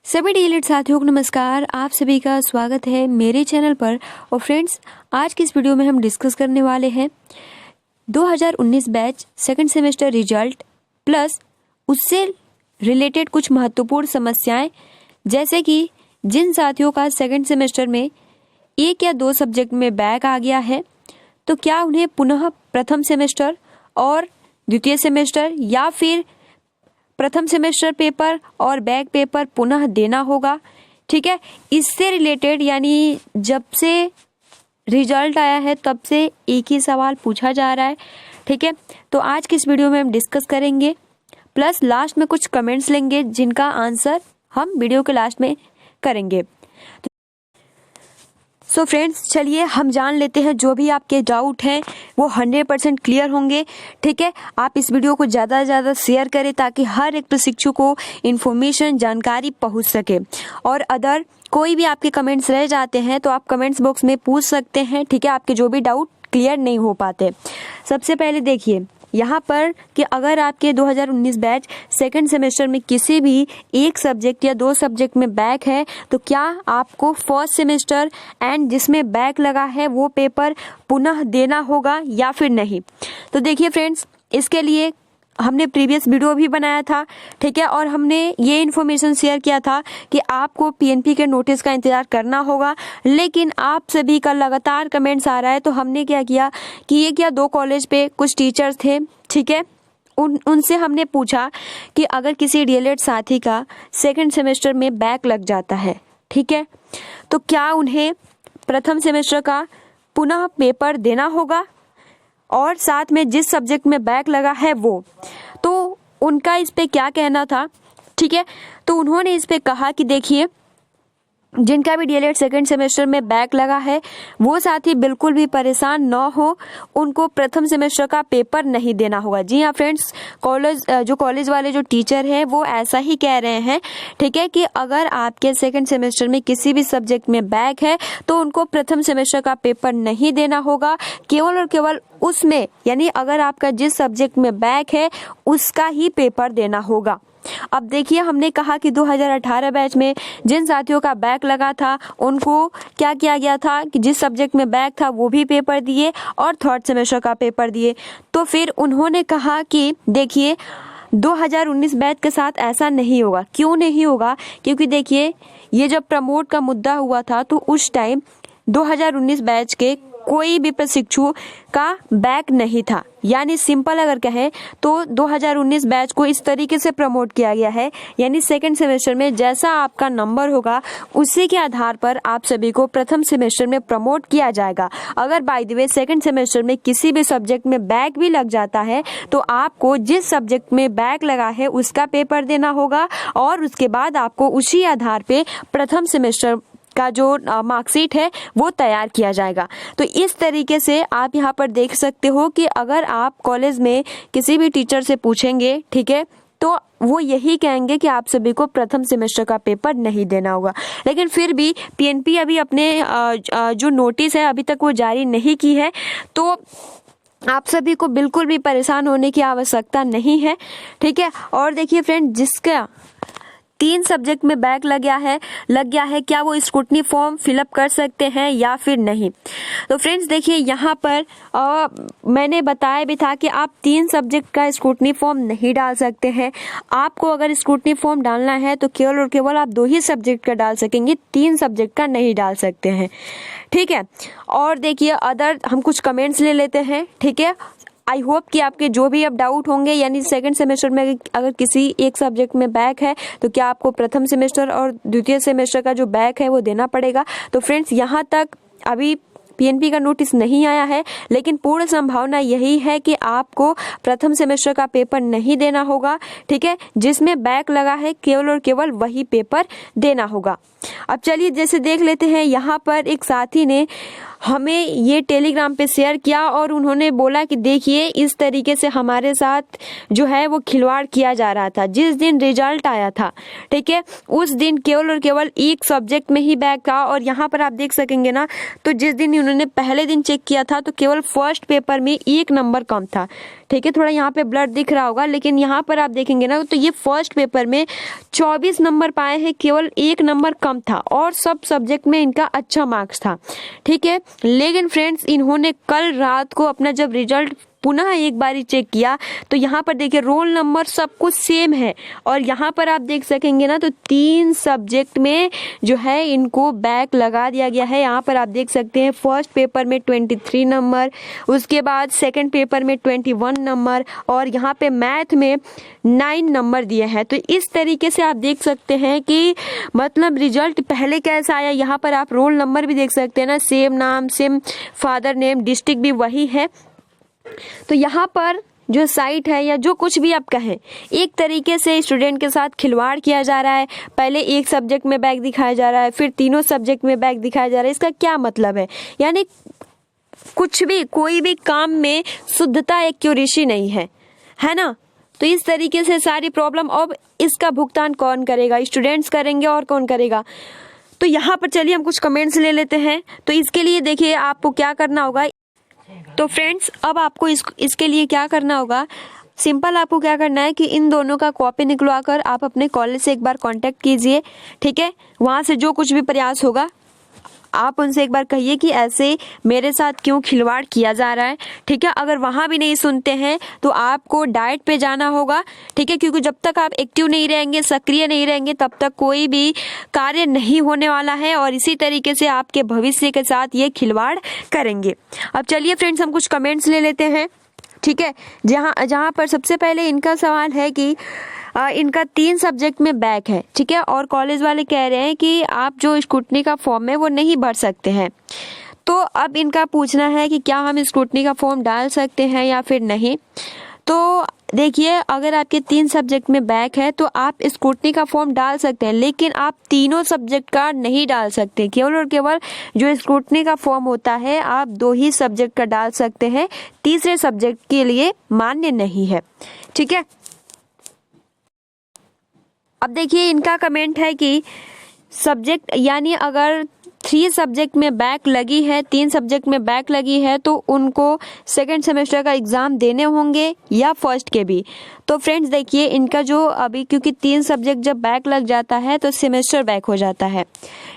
सभी डीएलएड साथियों को नमस्कार। आप सभी का स्वागत है मेरे चैनल पर। और फ्रेंड्स, आज की इस वीडियो में हम डिस्कस करने वाले हैं 2019 batch second semester result plus उससे रिलेटेड कुछ महत्वपूर्ण समस्याएं, जैसे कि जिन साथियों का सेकंड सेमेस्टर में एक या दो सब्जेक्ट में बैक आ गया है तो क्या उन्हें पुनः प्रथम सेमेस्टर और द्वितीय सेमेस्टर या फिर प्रथम सेमेस्टर पेपर और बैक पेपर पुनः देना होगा। ठीक है, इससे रिलेटेड यानी जब से रिजल्ट आया है तब से एक ही सवाल पूछा जा रहा है। ठीक है, तो आज की इस वीडियो में हम डिस्कस करेंगे, प्लस लास्ट में कुछ कमेंट्स लेंगे जिनका आंसर हम वीडियो के लास्ट में करेंगे। सो फ्रेंड्स, चलिए हम जान लेते हैं जो भी आपके डाउट हैं वो 100% क्लियर होंगे। ठीक है, आप इस वीडियो को ज़्यादा से ज़्यादा शेयर करें ताकि हर एक प्रशिक्षु को इन्फॉर्मेशन जानकारी पहुंच सके। और अदर कोई भी आपके कमेंट्स रह जाते हैं तो आप कमेंट्स बॉक्स में पूछ सकते हैं। ठीक है, आपके जो भी डाउट क्लियर नहीं हो पाते। सबसे पहले देखिए यहाँ पर कि अगर आपके 2019 बैच सेकंड सेमेस्टर में किसी भी एक सब्जेक्ट या दो सब्जेक्ट में बैक है तो क्या आपको फर्स्ट सेमेस्टर एंड जिसमें बैक लगा है वो पेपर पुनः देना होगा या फिर नहीं। तो देखिए फ्रेंड्स, इसके लिए हमने प्रीवियस वीडियो भी बनाया था। ठीक है, और हमने ये इन्फॉर्मेशन शेयर किया था कि आपको पीएनपी के नोटिस का इंतजार करना होगा, लेकिन आप सभी का लगातार कमेंट्स आ रहा है तो हमने क्या किया कि एक या दो कॉलेज पे कुछ टीचर्स थे। ठीक है, उनसे हमने पूछा कि अगर किसी डीएलएड साथी का सेकंड सेमेस्टर में बैक लग जाता है, ठीक है, तो क्या उन्हें प्रथम सेमेस्टर का पुनः पेपर देना होगा और साथ में जिस सब्जेक्ट में बैक लगा है वो। तो उनका इस पे क्या कहना था। ठीक है, तो उन्होंने इस पे कहा कि देखिए, जिनका भी डीएलएड सेकंड सेमेस्टर में बैक लगा है वो साथी बिल्कुल भी परेशान न हो, उनको प्रथम सेमेस्टर का पेपर नहीं देना होगा। जी हाँ फ्रेंड्स, कॉलेज वाले जो टीचर हैं वो ऐसा ही कह रहे हैं। ठीक है, कि अगर आपके सेकंड सेमेस्टर में किसी भी सब्जेक्ट में बैक है तो उनको प्रथम सेमेस्टर का पेपर नहीं देना होगा, केवल और केवल उसमें यानी अगर आपका जिस सब्जेक्ट में बैक है उसका ही पेपर देना होगा। अब देखिए, हमने कहा कि 2018 बैच में जिन साथियों का बैक लगा था उनको क्या किया गया था कि जिस सब्जेक्ट में बैक था वो भी पेपर दिए और थर्ड सेमेस्टर का पेपर दिए। तो फिर उन्होंने कहा कि देखिए 2019 बैच के साथ ऐसा नहीं होगा। क्यों नहीं होगा? क्योंकि देखिए, ये जब प्रमोट का मुद्दा हुआ था तो उस टाइम 2019 बैच के कोई भी प्रशिक्षु का बैक नहीं था। यानी सिंपल अगर कहें तो 2019 बैच को इस तरीके से प्रमोट किया गया है, यानी सेकंड सेमेस्टर में जैसा आपका नंबर होगा उसी के आधार पर आप सभी को प्रथम सेमेस्टर में प्रमोट किया जाएगा। अगर by the way second semester में किसी भी सब्जेक्ट में बैक भी लग जाता है तो आपको जिस सब्जेक्ट में बैक लगा है उसका पेपर देना होगा और उसके बाद आपको उसी आधार पे प्रथम सेमेस्टर का जो मार्कशीट है वो तैयार किया जाएगा। तो इस तरीके से आप यहाँ पर देख सकते हो कि अगर आप कॉलेज में किसी भी टीचर से पूछेंगे, ठीक है, तो वो यही कहेंगे कि आप सभी को प्रथम सेमेस्टर का पेपर नहीं देना होगा। लेकिन फिर भी पीएनपी अभी अपने जो नोटिस है अभी तक वो जारी नहीं की है, तो आप सभी को बिल्कुल भी परेशान होने की आवश्यकता नहीं है। ठीक है, और देखिए फ्रेंड, जिसका 3 सब्जेक्ट में बैक लग गया है क्या वो स्क्रूटनी फॉर्म फिलअप कर सकते हैं या फिर नहीं। तो फ्रेंड्स देखिए, यहाँ पर मैंने बताया भी था कि आप 3 सब्जेक्ट का स्क्रूटनी फॉर्म नहीं डाल सकते हैं। आपको अगर स्क्रूटनी फॉर्म डालना है तो केवल और केवल आप 2 ही सब्जेक्ट का डाल सकेंगे, 3 सब्जेक्ट का नहीं डाल सकते हैं। ठीक है, और देखिए अदर हम कुछ कमेंट्स ले लेते हैं। ठीक है, आई होप कि आपके जो भी अब डाउट होंगे, यानी सेकंड सेमेस्टर में अगर किसी एक सब्जेक्ट में बैक है तो क्या आपको प्रथम सेमेस्टर और द्वितीय सेमेस्टर का जो बैक है वो देना पड़ेगा। तो फ्रेंड्स, यहाँ तक अभी पीएनपी का नोटिस नहीं आया है, लेकिन पूर्ण संभावना यही है कि आपको प्रथम सेमेस्टर का पेपर नहीं देना होगा। ठीक है, जिसमें बैक लगा है केवल और केवल वही पेपर देना होगा। अब चलिए जैसे देख लेते हैं, यहाँ पर एक साथी ने हमें ये टेलीग्राम पे शेयर किया और उन्होंने बोला कि देखिए इस तरीके से हमारे साथ जो है वो खिलवाड़ किया जा रहा था। जिस दिन रिजल्ट आया था, ठीक है, उस दिन केवल और केवल एक सब्जेक्ट में ही बैक था। और यहाँ पर आप देख सकेंगे ना, तो जिस दिन उन्होंने पहले दिन चेक किया था तो केवल फर्स्ट पेपर में 1 नंबर कम था। ठीक है, थोड़ा यहाँ पे ब्लर दिख रहा होगा, लेकिन यहाँ पर आप देखेंगे ना तो ये फर्स्ट पेपर में 24 नंबर पाए हैं, केवल 1 नंबर कम था और सब सब्जेक्ट में इनका अच्छा मार्क्स था। ठीक है, लेकिन फ्रेंड्स इन्होंने कल रात को अपना जब रिजल्ट पुनः एक बारी चेक किया तो यहाँ पर देखिए रोल नंबर सब कुछ सेम है और यहाँ पर आप देख सकेंगे ना तो 3 सब्जेक्ट में जो है इनको बैक लगा दिया गया है। यहाँ पर आप देख सकते हैं फर्स्ट पेपर में 23 नंबर, उसके बाद सेकंड पेपर में 21 नंबर और यहाँ पे मैथ में 9 नंबर दिए हैं। तो इस तरीके से आप देख सकते हैं कि मतलब रिजल्ट पहले कैसा आया। यहाँ पर आप रोल नंबर भी देख सकते हैं ना, सेम नाम, सेम फादर नेम, डिस्ट्रिक्ट भी वही है। तो यहाँ पर जो साइट है या जो कुछ भी आप कहें, एक तरीके से स्टूडेंट के साथ खिलवाड़ किया जा रहा है। पहले एक सब्जेक्ट में बैक दिखाया जा रहा है, फिर तीनों सब्जेक्ट में बैक दिखाया जा रहा है। इसका क्या मतलब है? यानी कुछ भी कोई भी काम में शुद्धता, एक्यूरेसी नहीं है, है ना। तो इस तरीके से सारी प्रॉब्लम, अब इसका भुगतान कौन करेगा? स्टूडेंट्स करेंगे और कौन करेगा? तो यहाँ पर चलिए हम कुछ कमेंट्स ले लेते हैं। तो इसके लिए देखिए आपको क्या करना होगा। तो फ्रेंड्स अब आपको इसके लिए क्या करना होगा, सिंपल आपको क्या करना है कि इन दोनों का कॉपी निकलवा कर आप अपने कॉलेज से एक बार कांटेक्ट कीजिए। ठीक है, वहाँ से जो कुछ भी प्रयास होगा आप उनसे एक बार कहिए कि ऐसे मेरे साथ क्यों खिलवाड़ किया जा रहा है। ठीक है, अगर वहाँ भी नहीं सुनते हैं तो आपको डाइट पे जाना होगा। ठीक है, क्योंकि जब तक आप एक्टिव नहीं रहेंगे, सक्रिय नहीं रहेंगे, तब तक कोई भी कार्य नहीं होने वाला है और इसी तरीके से आपके भविष्य के साथ ये खिलवाड़ करेंगे। अब चलिए फ्रेंड्स हम कुछ कमेंट्स ले लेते हैं। ठीक है, जहाँ पर सबसे पहले इनका सवाल है कि इनका 3 सब्जेक्ट में बैक है। ठीक है, और कॉलेज वाले कह रहे हैं कि आप जो स्क्रूटनी का फॉर्म है वो नहीं भर सकते हैं। तो अब इनका पूछना है कि क्या हम स्क्रूटनी का फॉर्म डाल सकते हैं या फिर नहीं। तो देखिए अगर आपके 3 सब्जेक्ट में बैक है तो आप स्क्रूटनी का फॉर्म डाल सकते हैं, लेकिन आप तीनों सब्जेक्ट का नहीं डाल सकते। केवल और केवल जो स्क्रूटनी का फॉर्म होता है आप 2 ही सब्जेक्ट का डाल सकते हैं, तीसरे सब्जेक्ट के लिए मान्य नहीं है। ठीक है, अब देखिए इनका कमेंट है कि सब्जेक्ट यानी अगर 3 सब्जेक्ट में बैक लगी है, 3 सब्जेक्ट में बैक लगी है तो उनको सेकंड सेमेस्टर का एग्ज़ाम देने होंगे या फर्स्ट के भी। तो फ्रेंड्स देखिए इनका जो अभी, क्योंकि 3 सब्जेक्ट जब बैक लग जाता है तो सेमेस्टर बैक हो जाता है।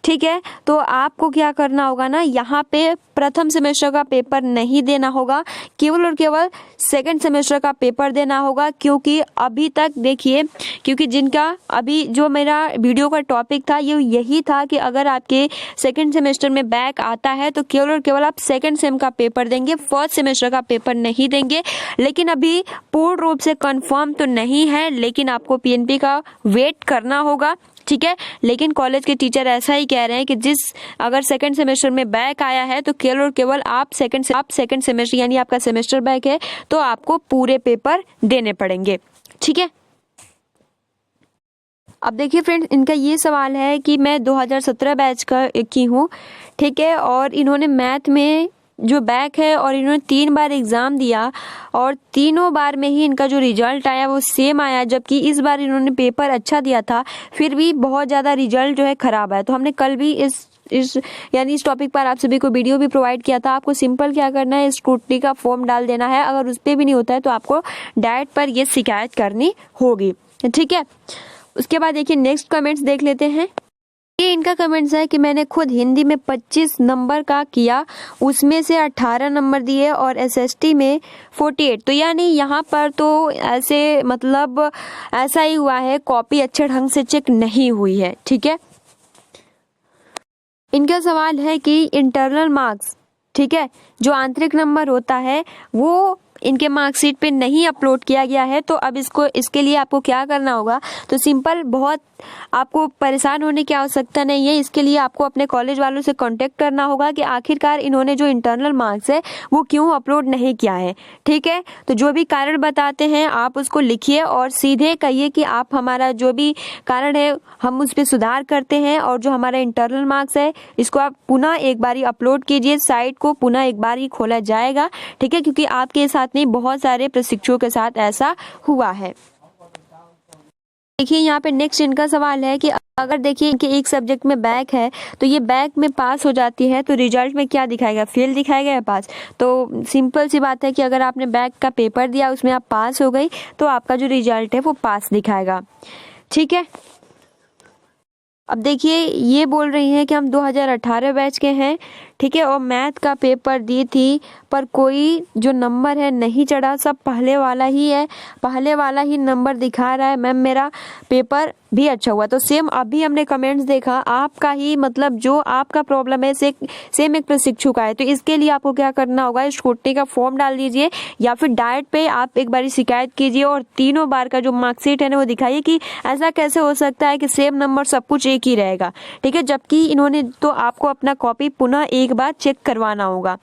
ठीक है, तो आपको क्या करना होगा ना, यहाँ पे प्रथम सेमेस्टर का पेपर नहीं देना होगा, केवल और केवल सेकंड सेमेस्टर का पेपर देना होगा। क्योंकि अभी तक देखिए, क्योंकि जिनका अभी जो मेरा वीडियो का टॉपिक था ये यही था कि अगर आपके सेकंड सेमेस्टर में बैक आता है तो केवल और केवल आप सेकंड सेम का पेपर देंगे, फर्स्ट सेमेस्टर का पेपर नहीं देंगे। लेकिन अभी पूर्ण रूप से कंफर्म तो नहीं है, लेकिन आपको पीएनपी का वेट करना होगा। ठीक है, लेकिन कॉलेज के टीचर ऐसा ही कह रहे हैं कि अगर सेकंड सेमेस्टर में बैक आया है तो केवल और केवल आप सेकंड सेमेस्टर यानी आपका सेमेस्टर बैक है तो आपको पूरे पेपर देने पड़ेंगे। ठीक है, अब देखिए फ्रेंड्स इनका ये सवाल है कि मैं 2017 बैच की हूँ। ठीक है, और इन्होंने मैथ में जो बैक है और इन्होंने 3 बार एग्ज़ाम दिया और तीनों बार में ही इनका जो रिजल्ट आया वो सेम आया, जबकि इस बार इन्होंने पेपर अच्छा दिया था फिर भी बहुत ज़्यादा रिजल्ट जो है ख़राब आया। तो हमने कल भी इस टॉपिक पर आप सभी को वीडियो भी प्रोवाइड किया था। आपको सिंपल क्या करना है, स्क्रूटनी का फॉर्म डाल देना है। अगर उस पर भी नहीं होता है तो आपको डाइट पर ये शिकायत करनी होगी। ठीक है, उसके बाद देखिए नेक्स्ट कमेंट्स देख लेते हैं। ये इनका कमेंट्स है कि मैंने खुद हिंदी में 25 नंबर का किया, उसमें से 18 नंबर दिए और एसएसटी में 48। तो यानी यहाँ पर तो ऐसे मतलब ऐसा ही हुआ है, कॉपी अच्छे ढंग से चेक नहीं हुई है। ठीक है, इनका सवाल है कि इंटरनल मार्क्स, ठीक है, जो आंतरिक नंबर होता है वो इनके मार्कशीट पे नहीं अपलोड किया गया है। तो अब इसके लिए आपको क्या करना होगा, तो सिंपल, बहुत आपको परेशान होने की आवश्यकता नहीं है। इसके लिए आपको अपने कॉलेज वालों से कांटेक्ट करना होगा कि आखिरकार इन्होंने जो इंटरनल मार्क्स है वो क्यों अपलोड नहीं किया है। ठीक है, तो जो भी कारण बताते हैं आप उसको लिखिए और सीधे कहिए कि आप हमारा जो भी कारण है हम उस पर सुधार करते हैं और जो हमारा इंटरनल मार्क्स है इसको आप पुनः एक बारी अपलोड कीजिए, साइट को पुनः एक बार ही खोला जाएगा। ठीक है, क्योंकि आपके साथ नहीं बहुत सारे प्रशिक्षुओं के साथ ऐसा हुआ है। देखिए यहाँ पे नेक्स्ट इनका सवाल है कि अगर देखिए कि एक सब्जेक्ट में बैक है तो ये बैक में पास हो जाती है तो रिजल्ट में क्या दिखाएगा, फेल दिखाएगा या पास। तो सिंपल सी बात है कि अगर आपने बैक का पेपर दिया उसमें आप पास हो गई तो आपका जो रिजल्ट है वो पास दिखाएगा। ठीक है, अब देखिए ये बोल रही हैं कि हम 2018 बैच के हैं, ठीक है, और मैथ का पेपर दी थी पर कोई जो नंबर है नहीं चढ़ा, सब पहले वाला ही है, पहले वाला ही नंबर दिखा रहा है। मैम मेरा पेपर भी अच्छा हुआ। तो सेम अभी हमने कमेंट्स देखा आपका ही मतलब जो आपका प्रॉब्लम है सेम एक प्रशिक्षु का है। तो इसके लिए आपको क्या करना होगा, स्कूटी का फॉर्म डाल दीजिए या फिर डायरेक्ट पे आप एक बार शिकायत कीजिए और तीनों बार का जो मार्कशीट है ना वो दिखाइए कि ऐसा कैसे हो सकता है कि सेम नंबर सब कुछ एक ही रहेगा। ठीक है, जबकि इन्होंने तो आपको अपना कॉपी पुनः एक बार चेक करवाना होगा।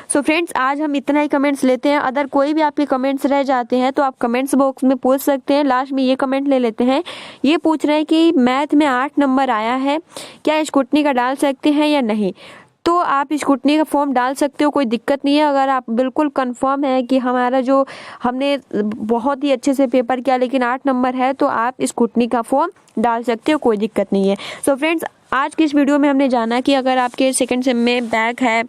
सो फ्रेंड्स आज हम इतना ही कमेंट्स लेते हैं। अगर कोई भी आपके कमेंट्स रह जाते हैं तो आप कमेंट्स बॉक्स में पूछ सकते हैं। लास्ट में ये कमेंट ले लेते हैं, ये पूछ रहे हैं कि मैथ में 8 नंबर आया है, क्या स्कूटनी का डाल सकते हैं या नहीं। तो आप स्कूटनी का फॉर्म डाल सकते हो, कोई दिक्कत नहीं है। अगर आप बिल्कुल कंफर्म है कि हमारा जो हमने बहुत ही अच्छे से पेपर किया लेकिन 8 नंबर है तो आप स्कूटनी का फॉर्म डाल सकते हो, कोई दिक्कत नहीं है। सो फ्रेंड्स आज की इस वीडियो में हमने जाना कि अगर आपके सेकंड सेम में बैक है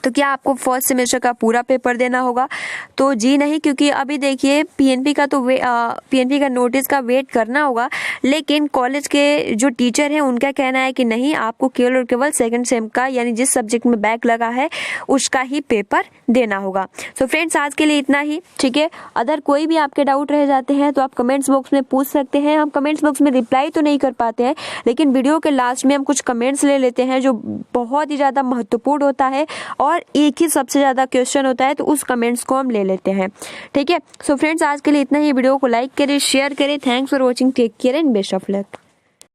तो क्या आपको फर्स्ट सेमेस्टर का पूरा पेपर देना होगा। तो जी नहीं, क्योंकि अभी देखिए पीएनपी का तो पीएनपी का नोटिस का वेट करना होगा, लेकिन कॉलेज के जो टीचर हैं उनका कहना है कि नहीं, आपको केवल और केवल सेकंड सेम का यानी जिस सब्जेक्ट में बैक लगा है उसका ही पेपर देना होगा। सो फ्रेंड्स आज के लिए इतना ही, ठीक है। अगर कोई भी आपके डाउट रह जाते हैं तो आप कमेंट्स बॉक्स में पूछ सकते हैं। हम कमेंट्स बॉक्स में रिप्लाई तो नहीं कर पाते हैं, लेकिन वीडियो के लास्ट में हम कुछ कमेंट्स ले लेते हैं जो बहुत ही ज़्यादा महत्वपूर्ण होता है और एक ही सबसे ज़्यादा क्वेश्चन होता है, तो उस कमेंट्स को हम ले लेते हैं। ठीक है, सो फ्रेंड्स आज के लिए इतना ही। वीडियो को लाइक करें, शेयर करें। Thanks for watching, take care and best of luck.